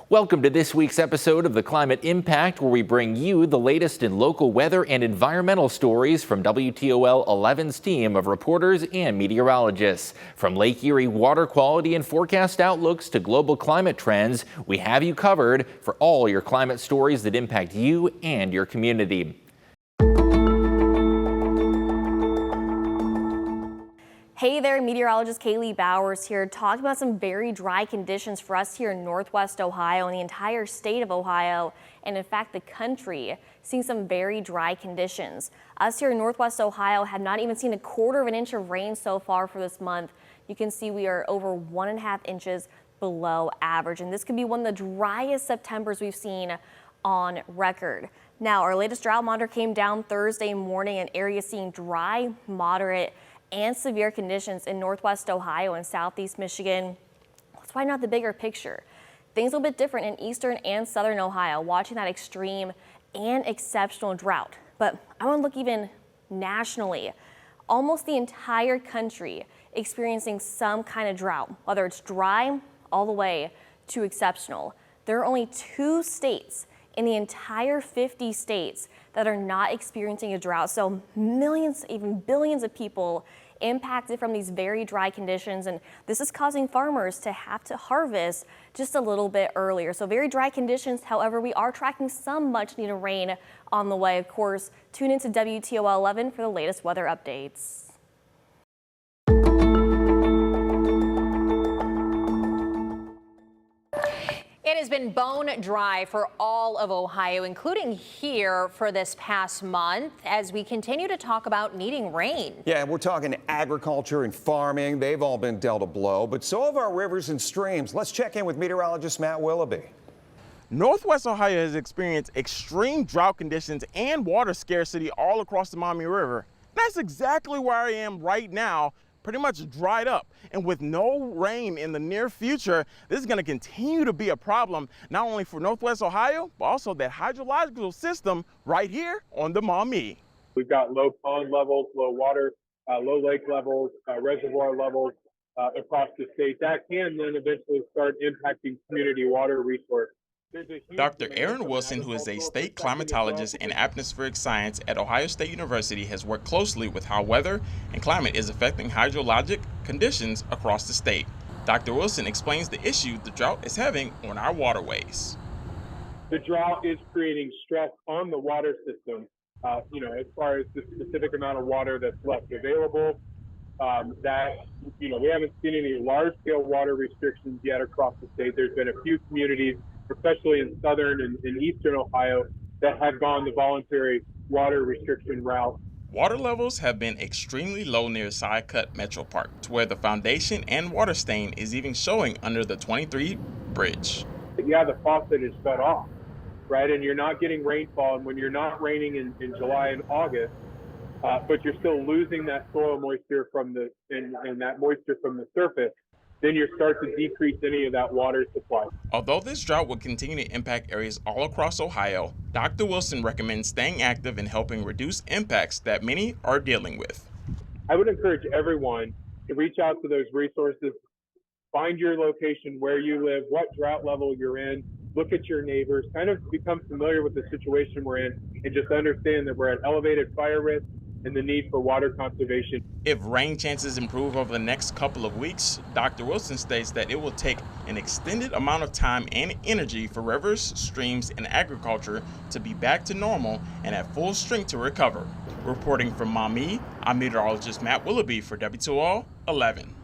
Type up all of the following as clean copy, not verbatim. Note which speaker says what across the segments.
Speaker 1: Welcome to this week's episode of The Climate Impact, where we bring you the latest in local weather and environmental stories from WTOL 11's team of reporters and meteorologists. From Lake Erie water quality and forecast outlooks to global climate trends, we have you covered for all your climate stories that impact you and your community.
Speaker 2: Hey there, meteorologist Kaylee Bowers here, talking about some very dry conditions for us here in Northwest Ohio and the entire state of Ohio, and in fact the country, seeing some very dry conditions. Us here in Northwest Ohio have not even seen a quarter of an inch of rain so far for this month. You can see we are over 1.5 inches below average, and this could be one of the driest Septembers we've seen on record. Now, our latest drought monitor came down Thursday morning in areas seeing dry, moderate, and severe conditions in Northwest Ohio and Southeast Michigan. Let's find out the bigger picture. Things a little bit different in Eastern and Southern Ohio, watching that extreme and exceptional drought. But I want to look even nationally. Almost the entire country experiencing some kind of drought, whether it's dry all the way to exceptional. There are only 2 states in the entire 50 states that are not experiencing a drought. So millions, even billions of people impacted from these very dry conditions. And this is causing farmers to have to harvest just a little bit earlier. So very dry conditions. However, we are tracking some much needed rain on the way. Of course, tune into WTOL 11 for the latest weather updates.
Speaker 3: It has been bone dry for all of Ohio, including here for this past month, as we continue to talk about needing rain.
Speaker 4: Yeah, we're talking agriculture and farming. They've all been dealt a blow, but so have our rivers and streams. Let's check in with meteorologist Matt Willoughby.
Speaker 5: Northwest Ohio has experienced extreme drought conditions and water scarcity all across the Maumee River. That's exactly where I am right now, pretty much dried up. And with no rain in the near future, this is going to continue to be a problem, not only for Northwest Ohio, but also that hydrological system right here on the Maumee.
Speaker 6: We've got low pond levels, low water, low lake levels, reservoir levels across the state. That can then eventually start impacting community water resource.
Speaker 5: Dr. Aaron Wilson, who is a state climatologist in atmospheric science at Ohio State University, has worked closely with how weather and climate is affecting hydrologic conditions across the state. Dr. Wilson explains the issue the drought is having on our waterways.
Speaker 6: The drought is creating stress on the water system, as far as the specific amount of water that's left available. We haven't seen any large-scale water restrictions yet across the state. There's been a few communities, especially in southern and eastern Ohio, that have gone the voluntary water restriction route.
Speaker 5: Water levels have been extremely low near Side-Cut Metro Park, to where the foundation and water stain is even showing under the 23 bridge.
Speaker 6: Yeah, the faucet is shut off, right? And you're not getting rainfall. And when you're not raining in July and August, but you're still losing that soil moisture and that moisture from the surface, then you start to decrease any of that water supply.
Speaker 5: Although this drought will continue to impact areas all across Ohio, Dr. Wilson recommends staying active and helping reduce impacts that many are dealing with.
Speaker 6: I would encourage everyone to reach out to those resources, find your location where you live, what drought level you're in, look at your neighbors, kind of become familiar with the situation we're in, and just understand that we're at elevated fire risk and the need for water conservation.
Speaker 5: If rain chances improve over the next couple of weeks, Dr. Wilson states that it will take an extended amount of time and energy for rivers, streams, and agriculture to be back to normal and at full strength to recover. Reporting from Maumee, I'm meteorologist Matt Willoughby for WTOL 11.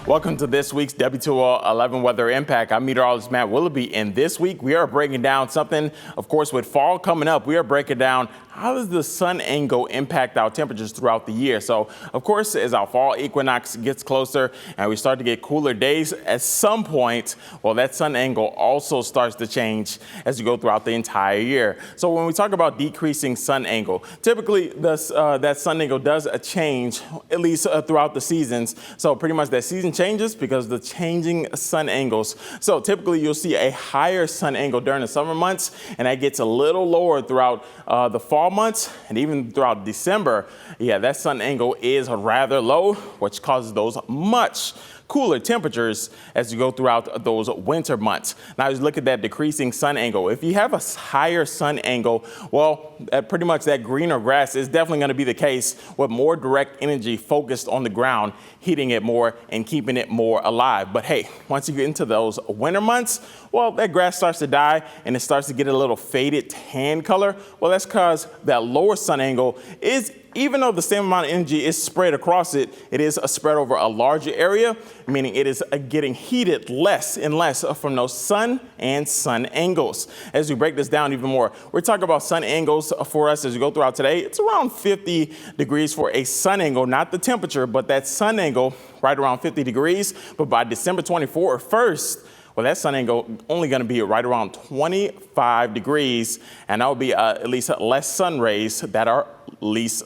Speaker 5: Welcome to this week's WTOL 11 Weather Impact. I'm meteorologist Matt Willoughby, and this week we are breaking down something, of course, with fall coming up. We are breaking down how does the sun angle impact our temperatures throughout the year. So, of course, as our fall equinox gets closer and we start to get cooler days, at some point, well, that sun angle also starts to change as you go throughout the entire year. So when we talk about decreasing sun angle, typically that sun angle does change, at least throughout the seasons. So pretty much that season changes because of the changing sun angles. So typically you'll see a higher sun angle during the summer months, and that gets a little lower throughout the fall months, and even throughout December. Yeah, that sun angle is rather low, which causes those much cooler temperatures as you go throughout those winter months. Now, as you look at that decreasing sun angle, if you have a higher sun angle, well, pretty much that greener grass is definitely going to be the case with more direct energy focused on the ground, heating it more and keeping it more alive. But hey, once you get into those winter months, well, that grass starts to die and it starts to get a little faded tan color. Well, that's because that lower sun angle is, even though the same amount of energy is spread across it, it is spread over a larger area, meaning it is getting heated less and less from those sun and sun angles. As we break this down even more, we're talking about sun angles for us as we go throughout today. It's around 50 degrees for a sun angle, not the temperature, but that sun angle right around 50 degrees. But by December 24th, well, that sun angle only going to be right around 25 degrees, and that will be at least less sun rays that are at least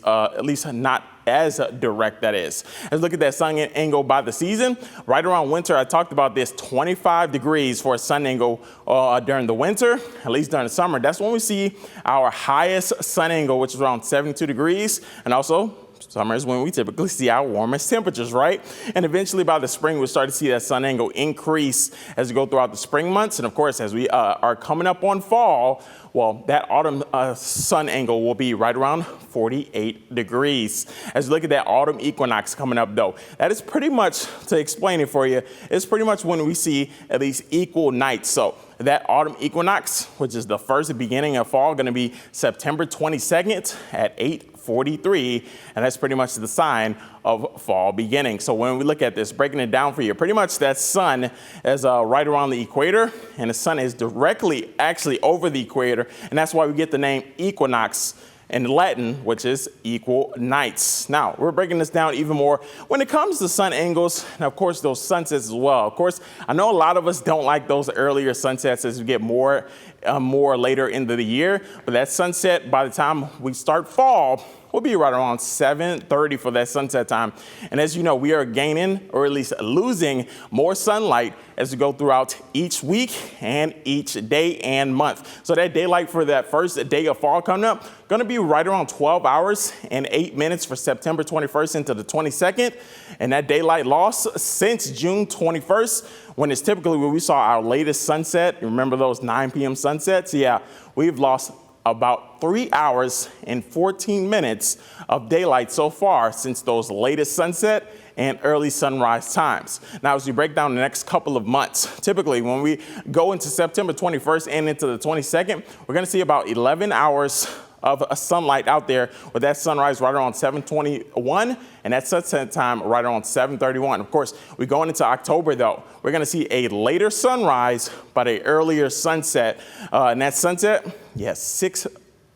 Speaker 5: not as direct, that is. Let's look at that sun angle by the season. Right around winter, I talked about this 25 degrees for a sun angle during the winter, at least during the summer. That's when we see our highest sun angle, which is around 72 degrees, and also summer is when we typically see our warmest temperatures, right? And eventually by the spring, we'll start to see that sun angle increase as we go throughout the spring months. And of course, as we are coming up on fall, well, that autumn sun angle will be right around 48 degrees. As we look at that autumn equinox coming up, though, that is pretty much, to explain it for you, it's pretty much when we see at least equal nights. So that autumn equinox, which is the first beginning of fall, going to be September 22nd at 8:43, and that's pretty much the sign of fall beginning. So when we look at this, breaking it down for you, pretty much that sun is right around the equator, and the sun is directly actually over the equator, and that's why we get the name equinox in Latin, which is equal nights. Now, we're breaking this down even more when it comes to sun angles, and of course, those sunsets as well. Of course, I know a lot of us don't like those earlier sunsets as we get more later into the year, but that sunset, by the time we start fall, will be right around 7:30 for that sunset time. And as you know, we are gaining, or at least losing, more sunlight as we go throughout each week and each day and month. So that daylight for that first day of fall coming up, going to be right around 12 hours and 8 minutes for September 21st into the 22nd. And that daylight loss since June 21st, when it's typically when we saw our latest sunset. Remember those 9 p.m. sunsets? Yeah, we've lost about 3 hours and 14 minutes of daylight so far since those latest sunset and early sunrise times. Now, as we break down the next couple of months, typically when we go into September 21st and into the 22nd, we're going to see about 11 hours of sunlight out there with that sunrise right around 7:21 and that sunset time right around 7:31. Of course, we're going into October, though. We're going to see a later sunrise, but an earlier sunset. And that sunset, yes, at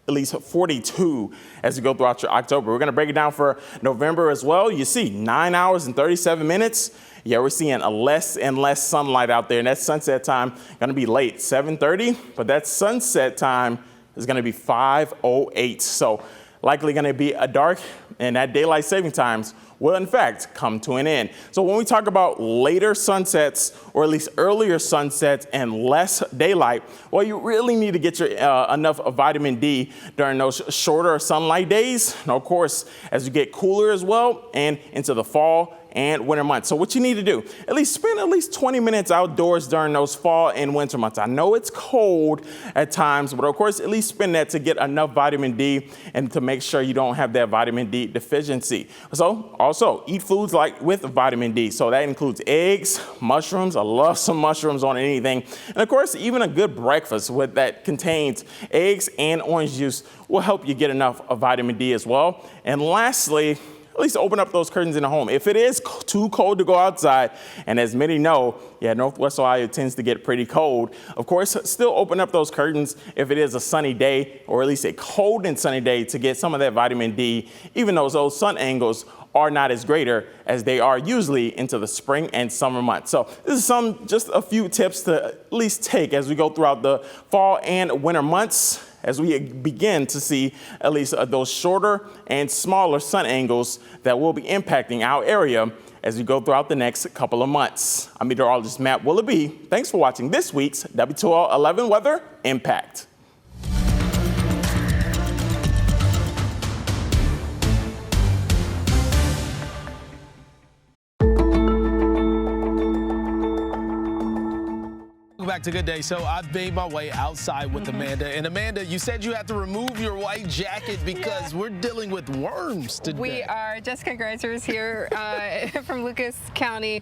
Speaker 5: least 42 as we go throughout October. We're going to break it down for November as well. You see 9 hours and 37 minutes. Yeah, we're seeing a less and less sunlight out there. And that sunset time going to be late, 7:30. But that sunset time is going to be 5:08. So likely going to be a dark, and that daylight saving times will in fact come to an end. So when we talk about later sunsets, or at least earlier sunsets and less daylight, well, you really need to get your enough vitamin D during those shorter sunlight days. And of course, as you get cooler as well and into the fall and winter months. So what you need to do, at least spend at least 20 minutes outdoors during those fall and winter months. I know it's cold at times, but of course, at least spend that to get enough vitamin D and to make sure you don't have that vitamin D deficiency. So also eat foods like with vitamin D. So that includes eggs, mushrooms. I love some mushrooms on anything. And of course, even a good breakfast that contains eggs and orange juice will help you get enough of vitamin D as well. And lastly, at least open up those curtains in the home. If it is too cold to go outside, and as many know, yeah, Northwest Ohio tends to get pretty cold. Of course, still open up those curtains if it is a sunny day, or at least a cold and sunny day, to get some of that vitamin D, even though those sun angles are not as greater as they are usually into the spring and summer months. So this is just a few tips to at least take as we go throughout the fall and winter months, as we begin to see at least those shorter and smaller sun angles that will be impacting our area as we go throughout the next couple of months. I'm meteorologist Matt Willoughby. Thanks for watching this week's WTOL 11 Weather Impact.
Speaker 7: Back to Good Day. So I've made my way outside with Amanda. And Amanda, you said you had to remove your white jacket because we're dealing with worms today.
Speaker 8: We are. Jessica Greiser is here from Lucas County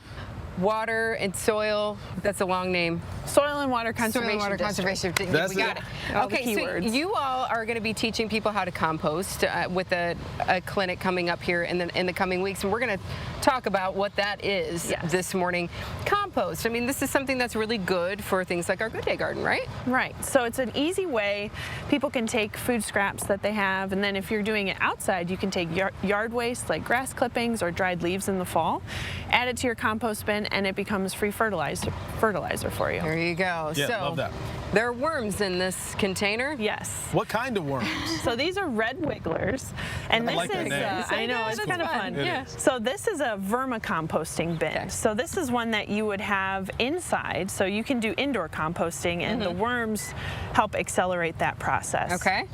Speaker 8: Water and Soil. That's a long name.
Speaker 9: Soil and Water Conservation
Speaker 8: Soil and Water Conservation. We got it. Okay, so you all are going to be teaching people how to compost with a clinic coming up here in the coming weeks, and we're going to talk about what that is this morning. Compost. I mean, this is something that's really good for things like our Good Day Garden, right?
Speaker 9: Right. So it's an easy way. People can take food scraps that they have, and then if you're doing it outside, you can take yard waste like grass clippings or dried leaves in the fall, add it to your compost bin, and it becomes free fertilizer for you.
Speaker 8: There you go.
Speaker 7: Yeah,
Speaker 8: so
Speaker 7: love that.
Speaker 8: There are worms in this container.
Speaker 9: Yes.
Speaker 7: What kind of worms?
Speaker 9: So these are red wigglers, and this
Speaker 7: like that
Speaker 9: is
Speaker 7: name.
Speaker 9: I know it's kind of fun.
Speaker 7: Yeah.
Speaker 9: So this is a vermicomposting bin.
Speaker 8: Okay.
Speaker 9: So this is one that you would have inside, so you can do indoor composting, and the worms help accelerate that process.
Speaker 8: Okay.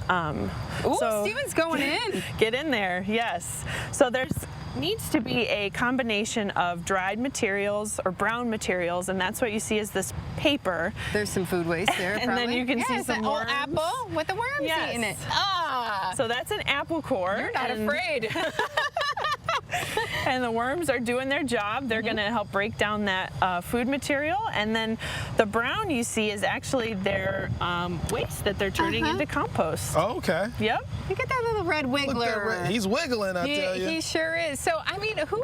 Speaker 8: Ooh,
Speaker 9: so
Speaker 8: Steven's going in.
Speaker 9: Get in there. Yes. So there's needs to be a combination of dried materials or brown materials, and that's what you see is this paper.
Speaker 8: There's some food waste there.
Speaker 9: And then you can see some
Speaker 8: old
Speaker 9: worms.
Speaker 8: apple with the worms eating it. Ah.
Speaker 9: So that's an apple core.
Speaker 8: You're not afraid.
Speaker 9: And the worms are doing their job. They're going to help break down that food material. And then the brown you see is actually their waste that they're turning into compost.
Speaker 7: Oh, okay.
Speaker 9: Yep.
Speaker 8: Look at that little red
Speaker 7: Look at that
Speaker 8: wiggler.
Speaker 7: He's wiggling, I tell you.
Speaker 8: He sure is. So, I mean, who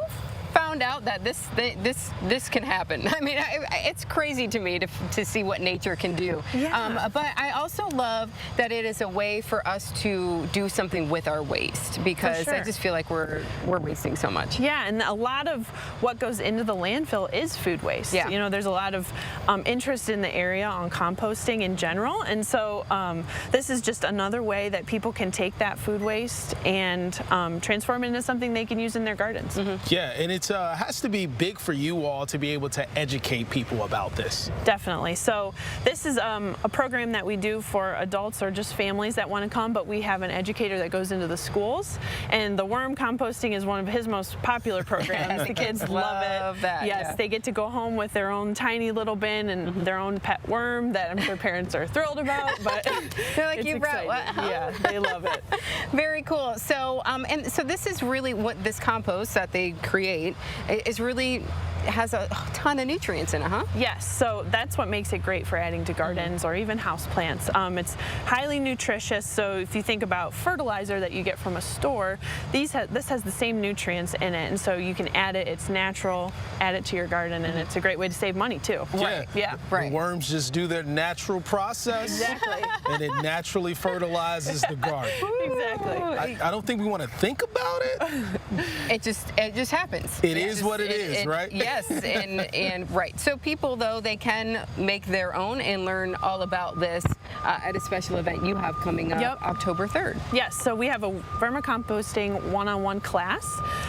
Speaker 8: found out that this can happen? I mean, it's crazy to me to see what nature can do.
Speaker 9: Yeah.
Speaker 8: But I also love that it is a way for us to do something with our waste, because I just feel like we're wasting so much.
Speaker 9: Yeah, and a lot of what goes into the landfill is food waste.
Speaker 8: Yeah.
Speaker 9: You know, there's a lot of interest in the area on composting in general, and so this is just another way that people can take that food waste and transform it into something they can use in their gardens.
Speaker 7: Yeah, and it has to be big for you all to be able to educate people about this.
Speaker 9: Definitely. So this is a program that we do for adults or just families that want to come, but we have an educator that goes into the schools, and the worm composting is one of his most popular programs. The kids love it.
Speaker 8: That,
Speaker 9: yes, they get to go home with their own tiny little bin and their own pet worm that I'm sure parents are thrilled about, but
Speaker 8: they're like,
Speaker 9: it's
Speaker 8: you brought what?
Speaker 9: exciting. Yeah, they love it.
Speaker 8: Very cool. So, and so this is really what this compost that they create is really has a ton of nutrients in it, huh?
Speaker 9: Yes, so that's what makes it great for adding to gardens or even house plants. It's highly nutritious, so if you think about fertilizer that you get from a store, this has the same nutrients in it, and so you can add it, it's natural, add it to your garden, and it's a great way to save money too.
Speaker 7: Right.
Speaker 9: Yeah.
Speaker 7: The worms just do their natural process.
Speaker 9: Exactly.
Speaker 7: And it naturally fertilizes the garden.
Speaker 9: Exactly.
Speaker 7: I don't think we want to think about it.
Speaker 8: It just happens.
Speaker 7: It is what it is, right?
Speaker 8: Yes, and right. So people, though, they can make their own and learn all about this at a special event you have coming up October 3rd.
Speaker 9: Yes, so we have a vermicomposting one-on-one class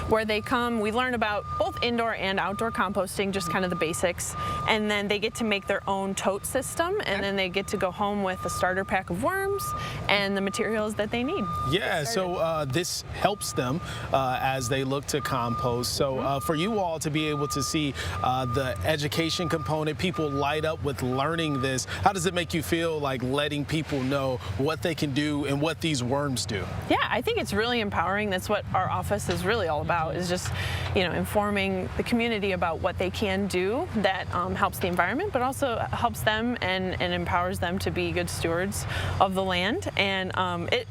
Speaker 9: where they come, we learn about both indoor and outdoor composting, just kind of the basics, and then they get to make their own tote system, and then they get to go home with a starter pack of worms and the materials that they need.
Speaker 7: Yeah, so this helps them as they look to compost. So for you all to be able to see the education component, people light up with learning this, how does it make you feel, like letting people know what they can do and what these worms do?
Speaker 9: Yeah, I think it's really empowering. That's what our office is really all about, is just, you know, informing the community about what they can do that helps the environment, but also helps them and empowers them to be good stewards of the land. And it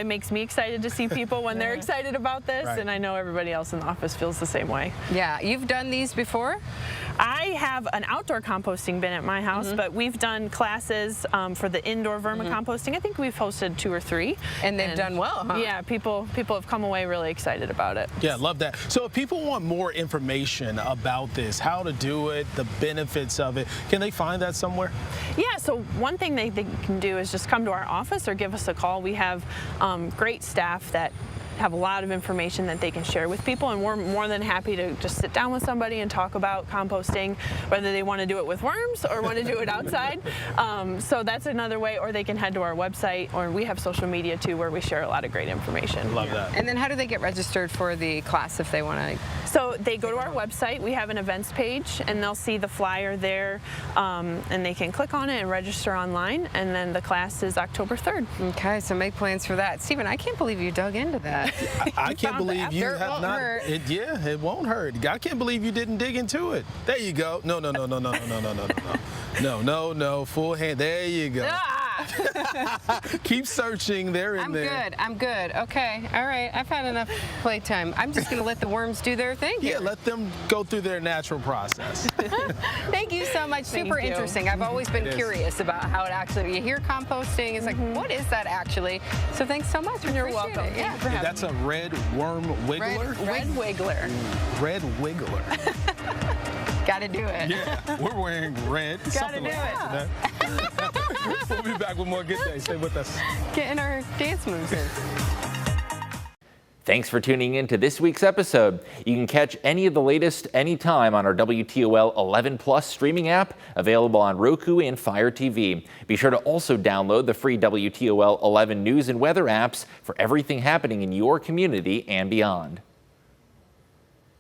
Speaker 9: makes me excited to see people when they're excited about this, and I know everybody else in the office feels the same way.
Speaker 8: Yeah, you've done these before?
Speaker 9: I have an outdoor composting bin at my house, but we've done classes for the indoor vermicomposting. I think we've hosted 2 or 3.
Speaker 8: And they've done well, huh?
Speaker 9: Yeah, people have come away really excited about it.
Speaker 7: Yeah, love that. So if people want more information about this, how to do it, the benefits of it, can they find that somewhere?
Speaker 9: Yeah, so one thing they can do is just come to our office or give us a call. We have great staff that have a lot of information that they can share with people, and we're more than happy to just sit down with somebody and talk about composting, whether they want to do it with worms or want to do it outside. So that's another way, or they can head to our website, or we have social media too where we share a lot of great information.
Speaker 7: Love that.
Speaker 8: And then how do they get registered for the class if they want to?
Speaker 9: So they go to our website, we have an events page, and they'll see the flyer there, and they can click on it and register online, and then the class is October 3rd.
Speaker 8: Okay, so make plans for that. Stephen, I can't believe you dug into that.
Speaker 7: I can't believe you have not. Yeah, it won't hurt. I can't believe you didn't dig into it. There you go. No. No, full hand. There you go. Keep searching. They're in there.
Speaker 8: I'm good. Okay. All right. I've had enough playtime. I'm just going to let the worms do their thing here.
Speaker 7: Yeah, let them go through their natural process.
Speaker 8: Thank you so much. Super interesting. I've always been curious about how it actually, you hear composting, it's like, what is that actually? So thanks so much.
Speaker 9: You're welcome.
Speaker 8: Yeah.
Speaker 7: That's a red worm wiggler?
Speaker 9: Red wiggler.
Speaker 7: Red wiggler.
Speaker 8: Gotta do it.
Speaker 7: Yeah, we're wearing red.
Speaker 8: Gotta do it.
Speaker 7: We'll be back with more Good Day. Stay with us.
Speaker 8: Getting our dance moves in.
Speaker 1: Thanks for tuning in to this week's episode. You can catch any of the latest anytime on our WTOL 11 Plus streaming app, available on Roku and Fire TV. Be sure to also download the free WTOL 11 news and weather apps for everything happening in your community and beyond.